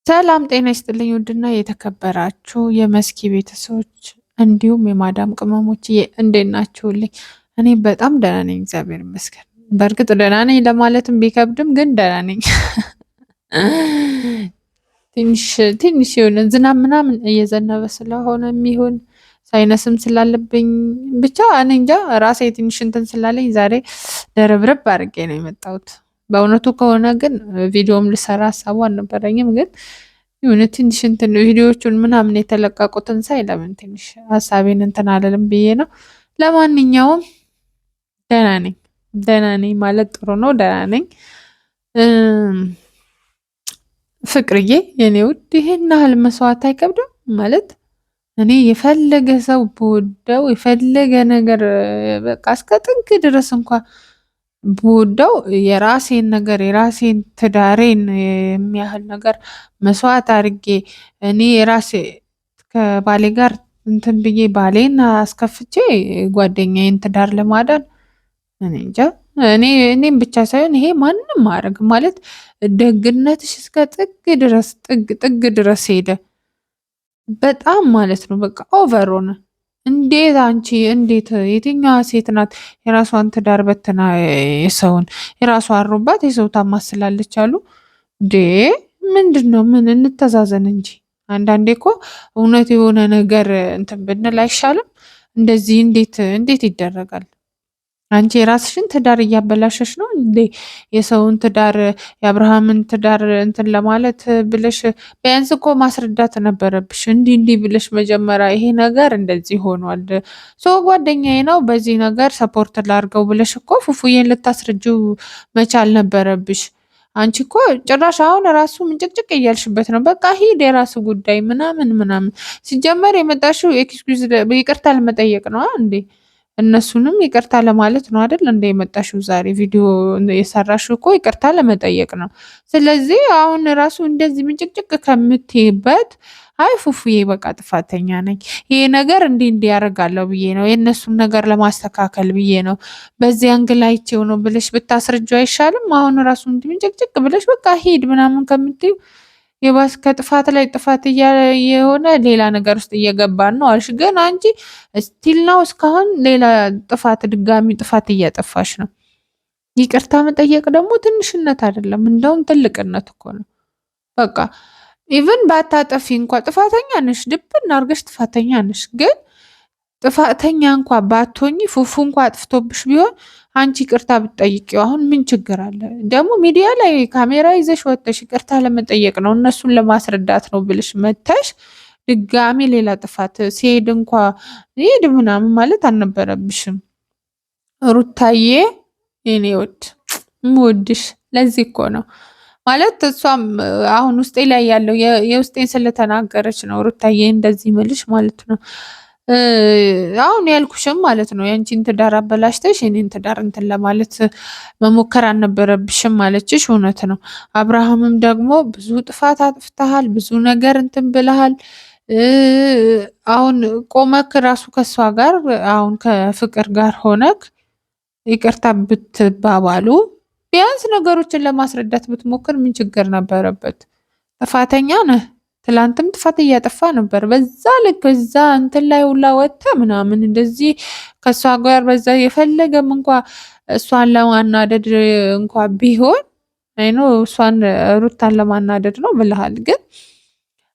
ሰላም ጤና ይስጥልኝ ውድና የተከበራችሁ የመስኪ ቤተሰቦች እንዲሁም የማዳም ቅመሞችዬ እንዴት ናችሁልኝ? እኔ በጣም ደህና ነኝ፣ እግዚአብሔር ይመስገን። በእርግጥ ደህና ነኝ ለማለትም ቢከብድም ግን ደህና ነኝ። ትንሽ ትንሽ የሆነ ዝናብ ምናምን እየዘነበ ስለሆነ የሚሆን ሳይነስም ስላለብኝ ብቻ እኔ እንጃ ራሴ ትንሽ እንትን ስላለኝ ዛሬ ደረብረብ አድርጌ ነው የመጣሁት። በእውነቱ ከሆነ ግን ቪዲዮም ልሰራ ሀሳቡ አልነበረኝም፣ ግን የሆነ ትንሽ እንትን ቪዲዮዎቹን ምናምን የተለቀቁትን ሳይ ለምን ትንሽ ሀሳቤን እንትን አልልም ብዬ ነው። ለማንኛውም ደህና ነኝ። ደህና ነኝ ማለት ጥሩ ነው። ደህና ነኝ። ፍቅርዬ የኔ ውድ ይሄን ያህል መስዋዕት አይከብድም ማለት እኔ የፈለገ ሰው ብወደው የፈለገ ነገር በቃ እስከ ጥግ ድረስ እንኳን ብወደው የራሴን ነገር የራሴን ትዳሬን የሚያህል ነገር መስዋዕት አድርጌ እኔ የራሴ ከባሌ ጋር እንትን ብዬ ባሌን አስከፍቼ ጓደኛዬን ትዳር ለማዳን እኔ እንጃ። እኔም ብቻ ሳይሆን ይሄ ማንም ማድረግ ማለት ደግነትሽ እስከ ጥግ ድረስ ጥግ ድረስ ሄደ። በጣም ማለት ነው በቃ ኦቨር ሆነ። እንዴት አንቺ እንዴት የትኛዋ ሴት ናት የራሷን ትዳር በትና የሰውን የራሷ አሮባት የሰው ታማስላለች አሉ እንዴ? ምንድን ነው? ምን እንተዛዘን እንጂ አንዳንዴ እኮ እውነት የሆነ ነገር እንትን ብንል አይሻልም? እንደዚህ እንዴት ይደረጋል? አንቺ የራስሽን ትዳር እያበላሸሽ ነው እንዴ? የሰውን ትዳር የአብርሃምን ትዳር እንትን ለማለት ብለሽ ቢያንስ እኮ ማስረዳት ነበረብሽ። እንዲህ ብለሽ መጀመሪያ ይሄ ነገር እንደዚህ ሆኗል፣ ሶ ጓደኛዬ ነው በዚህ ነገር ሰፖርት ላድርገው ብለሽ እኮ ፉፉዬን ልታስረጂው መቻል ነበረብሽ። አንቺ እኮ ጭራሽ አሁን ራሱ ምንጭቅጭቅ እያልሽበት ነው። በቃ ሂድ የራሱ ጉዳይ ምናምን። ሲጀመር የመጣሽው ኤክስኪውዝ ይቅርታ ለመጠየቅ ነው እንዴ? እነሱንም ይቅርታ ለማለት ነው አይደል እንደ የመጣሽው ዛሬ ቪዲዮ የሰራሽው እኮ ይቅርታ ለመጠየቅ ነው። ስለዚህ አሁን ራሱ እንደዚህ ምንጭቅጭቅ ከምትይበት አይ ፉፉዬ በቃ ጥፋተኛ ነኝ፣ ይሄ ነገር እንዲህ ያደርጋለሁ ብዬ ነው የእነሱን ነገር ለማስተካከል ብዬ ነው በዚህ አንግል አይቼው ነው ብለሽ ብታስረጁ አይሻልም? አሁን ራሱ እንዲህ ምንጭቅጭቅ ብለሽ በቃ ሂድ ምናምን ከምትይው የባስ ከጥፋት ላይ ጥፋት የሆነ ሌላ ነገር ውስጥ እየገባን ነው አልሽ። ግን አንቺ ስቲል ነው እስካሁን ሌላ ጥፋት ድጋሚ ጥፋት እያጠፋሽ ነው። ይቅርታ መጠየቅ ደግሞ ትንሽነት አይደለም፣ እንደውም ትልቅነት እኮ ነው። በቃ ኢቭን ባታጠፊ እንኳ ጥፋተኛ ነሽ፣ ድብን አድርገሽ ጥፋተኛ ነሽ። ግን ጥፋተኛ እንኳ ባትሆኚ ፉፉ እንኳ አጥፍቶብሽ ቢሆን አንቺ ይቅርታ ብትጠይቂው አሁን ምን ችግር አለ? ደግሞ ሚዲያ ላይ ካሜራ ይዘሽ ወጥተሽ ይቅርታ ለመጠየቅ ነው እነሱን ለማስረዳት ነው ብልሽ መተሽ ድጋሚ ሌላ ጥፋት ሲሄድ እንኳ ይሄድ ምናምን ማለት አልነበረብሽም። ሩታዬ የኔ ወድ ምወድሽ ለዚህ እኮ ነው ማለት እሷም አሁን ውስጤ ላይ ያለው የውስጤን ስለተናገረች ነው ሩታዬ እንደዚህ ምልሽ ማለት ነው። አሁን ያልኩሽም ማለት ነው ያንቺን ትዳር አበላሽተሽ የኔን ትዳር እንትን ለማለት መሞከር አልነበረብሽም ማለችሽ እውነት ነው። አብርሃምም ደግሞ ብዙ ጥፋት አጥፍተሃል፣ ብዙ ነገር እንትን ብለሃል። አሁን ቆመክ ራሱ ከእሷ ጋር አሁን ከፍቅር ጋር ሆነክ ይቅርታ ብትባባሉ ቢያንስ ነገሮችን ለማስረዳት ብትሞክር ምን ችግር ነበረበት? ጥፋተኛ ነህ። ትላንትም ጥፋት እያጠፋ ነበር። በዛ ልክ በዛ እንትን ላይ ሁላ ወጥተ ምናምን እንደዚህ ከእሷ ጋር በዛ የፈለገም እንኳ እሷን ለማናደድ እንኳ ቢሆን አይኖ እሷን ሩታን ለማናደድ ነው ብለሃል። ግን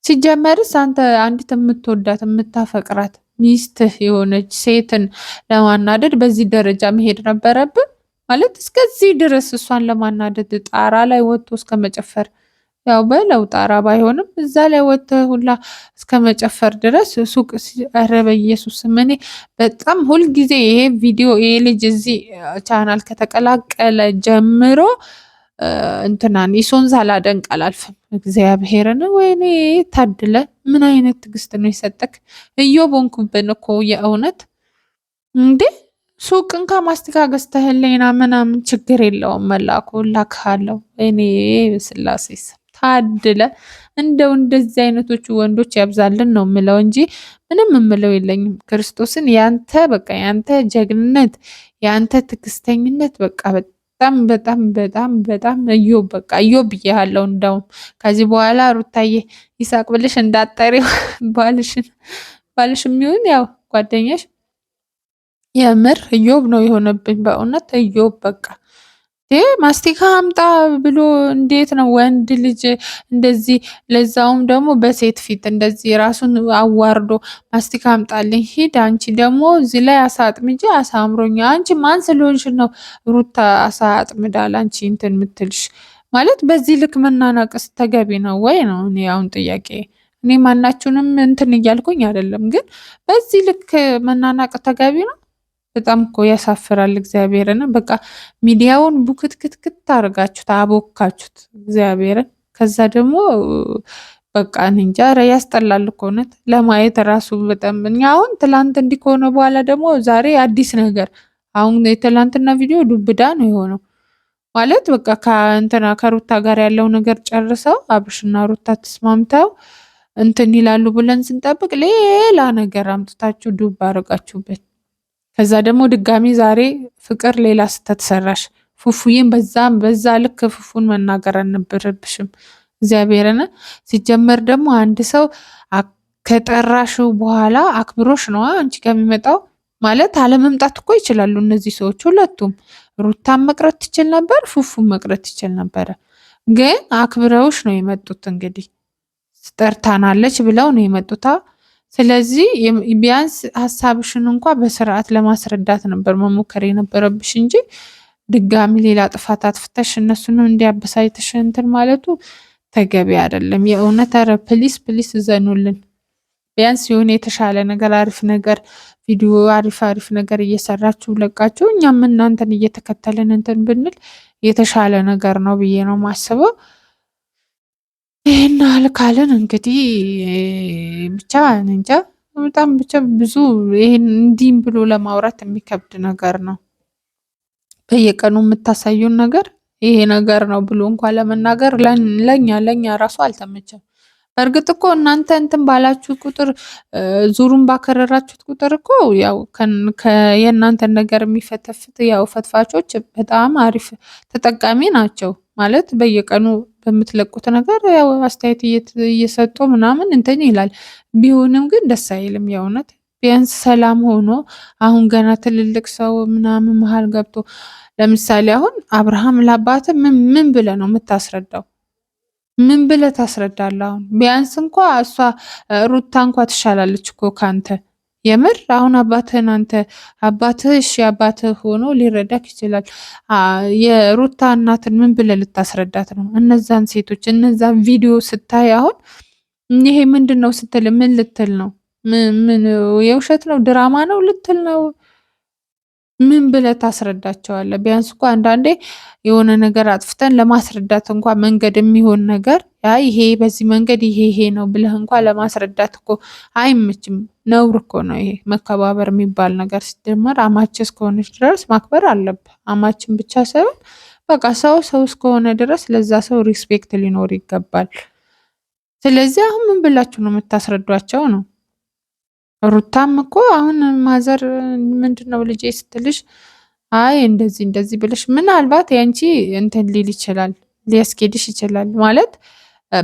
ሲጀመርስ አንተ አንዲት የምትወዳት የምታፈቅራት ሚስትህ የሆነች ሴትን ለማናደድ በዚህ ደረጃ መሄድ ነበረብን? ማለት እስከዚህ ድረስ እሷን ለማናደድ ጣራ ላይ ወጥቶ እስከ መጨፈር ያው በለው ጣራ ባይሆንም እዛ ላይ ወጥተህ ሁላ እስከ መጨፈር ድረስ ሱቅ ኧረ በኢየሱስ እኔ በጣም ሁልጊዜ ይሄ ቪዲዮ ይሄ ልጅ እዚህ ቻናል ከተቀላቀለ ጀምሮ እንትናን ኢሶን ሳላደንቅ አላልፍም። እግዚአብሔርን ወይኔ ታድለ ምን አይነት ትዕግስት ነው የሰጠክ? እዮቦንኩብን እኮ የእውነት እንዴ ሱቅ እንካ ማስቲካ ገዝተህልኝና ምናምን ችግር የለውም መላኩ ላክሃለሁ። እኔ ስላሴ ታድለ እንደው እንደዚህ አይነቶቹ ወንዶች ያብዛልን ነው የምለው እንጂ ምንም የምለው የለኝም። ክርስቶስን ያንተ በቃ ያንተ ጀግንነት ያንተ ትዕግስተኝነት በቃ በጣም በጣም በጣም በጣም እዮብ በቃ እዮብ ብዬሃለሁ። እንደውም ከዚህ በኋላ ሩታዬ ይሳቅ ብልሽ እንዳትጠሪው ባልሽ የሚሆን ያው ጓደኛሽ የምር እዮብ ነው የሆነብኝ። በእውነት እዮብ በቃ ማስቲካ አምጣ ብሎ እንዴት ነው ወንድ ልጅ እንደዚህ ለዛውም ደግሞ በሴት ፊት እንደዚህ ራሱን አዋርዶ ማስቲካ አምጣልኝ ሂድ። አንቺ ደግሞ እዚህ ላይ አሳ አጥምጄ አሳ አምሮኛ። አንቺ ማን ስለሆንሽ ነው ሩታ አሳ አጥምዳል አንቺ እንትን ምትልሽ? ማለት በዚህ ልክ መናናቅስ ተገቢ ነው ወይ ነው እኔ አሁን ጥያቄ። እኔ ማናችሁንም እንትን እያልኩኝ አይደለም፣ ግን በዚህ ልክ መናናቅ ተገቢ ነው? በጣም እኮ ያሳፍራል። እግዚአብሔርን በቃ ሚዲያውን ቡክትክትክት አድርጋችሁት አቦካችሁት እግዚአብሔርን። ከዛ ደግሞ በቃ እኔ እንጃ ኧረ ያስጠላል እኮ እውነት ለማየት ራሱ በጣም። እኛ አሁን ትላንት እንዲህ ከሆነ በኋላ ደግሞ ዛሬ አዲስ ነገር። አሁን የትላንትና ቪዲዮ ዱብዳ ነው የሆነው ማለት በቃ ከእንትና ከሩታ ጋር ያለው ነገር ጨርሰው አብርሽና ሩታ ተስማምተው እንትን ይላሉ ብለን ስንጠብቅ ሌላ ነገር አምጥታችሁ ዱብ አደረጋችሁበት። ከዛ ደግሞ ድጋሚ ዛሬ ፍቅር ሌላ ስህተት ሰራሽ። ፉፉዬን በዛ ልክ ፉፉን መናገር አልነበረብሽም። እግዚአብሔርን ሲጀመር ደግሞ አንድ ሰው ከጠራሽው በኋላ አክብሮሽ ነው አንቺ ጋር የሚመጣው። ማለት አለመምጣት እኮ ይችላሉ እነዚህ ሰዎች ሁለቱም። ሩታን መቅረት ትችል ነበር፣ ፉፉን መቅረት ትችል ነበረ። ግን አክብረውሽ ነው የመጡት። እንግዲህ ጠርታናለች ብለው ነው የመጡታ። ስለዚህ ቢያንስ ሀሳብሽን እንኳ በስርዓት ለማስረዳት ነበር መሞከር የነበረብሽ እንጂ ድጋሚ ሌላ ጥፋት አጥፍተሽ እነሱንም እንዲያበሳይተሽ እንትን ማለቱ ተገቢ አይደለም። የእውነት ኧረ ፕሊስ ፕሊስ እዘኑልን። ቢያንስ የሆነ የተሻለ ነገር አሪፍ ነገር ቪዲዮ አሪፍ ነገር እየሰራችሁ ለቃችሁ እኛም እናንተን እየተከተልን እንትን ብንል የተሻለ ነገር ነው ብዬ ነው ማስበው። ይሄን ያህል ካልን እንግዲህ ብቻ እንጃ በጣም ብቻ ብዙ ይሄን እንዲህም ብሎ ለማውራት የሚከብድ ነገር ነው። በየቀኑ የምታሳዩን ነገር ይሄ ነገር ነው ብሎ እንኳን ለመናገር ለኛ ራሱ አልተመቸም። በእርግጥ እኮ እናንተ እንትን ባላችሁ ቁጥር ዙሩን ባከረራችሁት ቁጥር እኮ ያው የእናንተን ነገር የሚፈተፍት ያው ፈትፋቾች በጣም አሪፍ ተጠቃሚ ናቸው። ማለት በየቀኑ በምትለቁት ነገር ያው አስተያየት እየሰጡ ምናምን እንትን ይላል። ቢሆንም ግን ደስ አይልም የእውነት። ቢያንስ ሰላም ሆኖ አሁን ገና ትልልቅ ሰው ምናምን መሀል ገብቶ ለምሳሌ አሁን አብርሃም ለአባት ምን ብለህ ነው የምታስረዳው? ምን ብለህ ታስረዳለህ? አሁን ቢያንስ እንኳ እሷ ሩታ እንኳ ትሻላለች እኮ ካንተ። የምር አሁን አባትህን አንተ አባትህ እሺ አባትህ ሆኖ ሊረዳክ ይችላል። የሩታ እናትን ምን ብለህ ልታስረዳት ነው? እነዛን ሴቶች እነዛን ቪዲዮ ስታይ አሁን ይሄ ምንድን ነው ስትል ምን ልትል ነው? ምን የውሸት ነው ድራማ ነው ልትል ነው? ምን ብለህ ታስረዳቸዋለህ? ቢያንስ እኮ አንዳንዴ የሆነ ነገር አጥፍተን ለማስረዳት እንኳ መንገድ የሚሆን ነገር ይሄ በዚህ መንገድ ይሄ ነው ብለህ እንኳ ለማስረዳት እኮ አይመችም። ነውር እኮ ነው ይሄ። መከባበር የሚባል ነገር ሲጀመር አማች እስከሆነች ድረስ ማክበር አለብህ። አማችን ብቻ ሳይሆን በቃ ሰው እስከሆነ ድረስ ለዛ ሰው ሪስፔክት ሊኖር ይገባል። ስለዚህ አሁን ምን ብላችሁ ነው የምታስረዷቸው ነው? ሩታም እኮ አሁን ማዘር ምንድነው ልጄ ስትልሽ አይ እንደዚህ ብለሽ ምናልባት ያንቺ እንትን ሊል ይችላል፣ ሊያስኬድሽ ይችላል። ማለት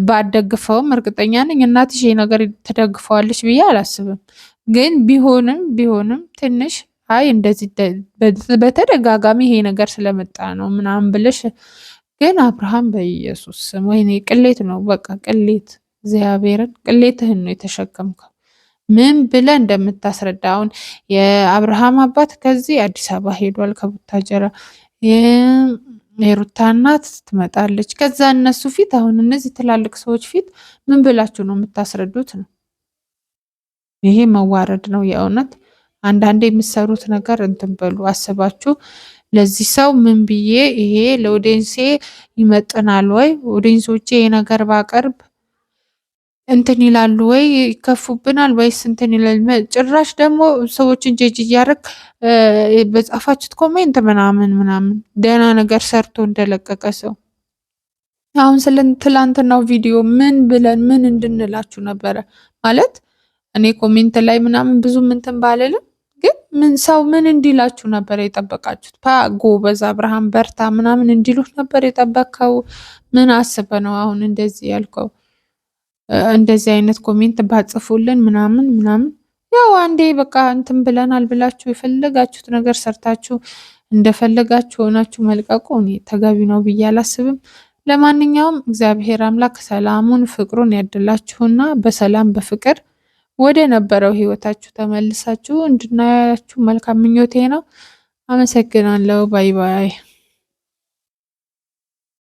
ባደግፈውም እርግጠኛ ነኝ እናትሽ ይሄ ነገር ትደግፈዋለች ብዬ አላስብም። ግን ቢሆንም ትንሽ አይ እንደዚህ በተደጋጋሚ ይሄ ነገር ስለመጣ ነው ምናምን ብለሽ ግን አብርሃም በኢየሱስ ስም ወይኔ ቅሌት ነው በቃ ቅሌት። እግዚአብሔርን ቅሌትህን ነው የተሸከምከው። ምን ብለህ እንደምታስረዳ አሁን የአብርሃም አባት ከዚህ አዲስ አበባ ሄዷል ከቡታጀራ። የሩታ እናት ትመጣለች። ከዛ እነሱ ፊት አሁን እነዚህ ትላልቅ ሰዎች ፊት ምን ብላችሁ ነው የምታስረዱት ነው? ይሄ መዋረድ ነው የእውነት። አንዳንዴ የምትሰሩት ነገር እንትን በሉ አስባችሁ። ለዚህ ሰው ምን ብዬ ይሄ ለኦዲየንሴ ይመጥናል ወይ ኦዲየንሶቼ ይሄ ነገር ባቀርብ እንትን ይላሉ ወይ ይከፉብናል ወይስ እንትን ይላል? ጭራሽ ደግሞ ሰዎችን ጀጅ እያደረግ በጻፋችሁት ኮሜንት ምናምን ደህና ነገር ሰርቶ እንደለቀቀ ሰው አሁን ስለ ትላንትናው ቪዲዮ ምን ብለን ምን እንድንላችሁ ነበረ? ማለት እኔ ኮሜንት ላይ ምናምን ብዙ እንትን ባልልም ግን ሰው ምን እንዲላችሁ ነበር የጠበቃችሁት? ጎበዝ አብርሃም በርታ ምናምን እንዲሉት ነበር የጠበቅከው? ምን አስበ ነው አሁን እንደዚህ ያልከው? እንደዚህ አይነት ኮሜንት ባጽፉልን ምናምን ምናምን ያው አንዴ በቃ እንትን ብለናል ብላችሁ የፈለጋችሁት ነገር ሰርታችሁ እንደፈለጋችሁ ሆናችሁ መልቀቁ እኔ ተገቢ ነው ብዬ አላስብም። ለማንኛውም እግዚአብሔር አምላክ ሰላሙን ፍቅሩን ያድላችሁና በሰላም በፍቅር ወደ ነበረው ህይወታችሁ ተመልሳችሁ እንድናያችሁ መልካም ምኞቴ ነው። አመሰግናለሁ። ባይ ባይ።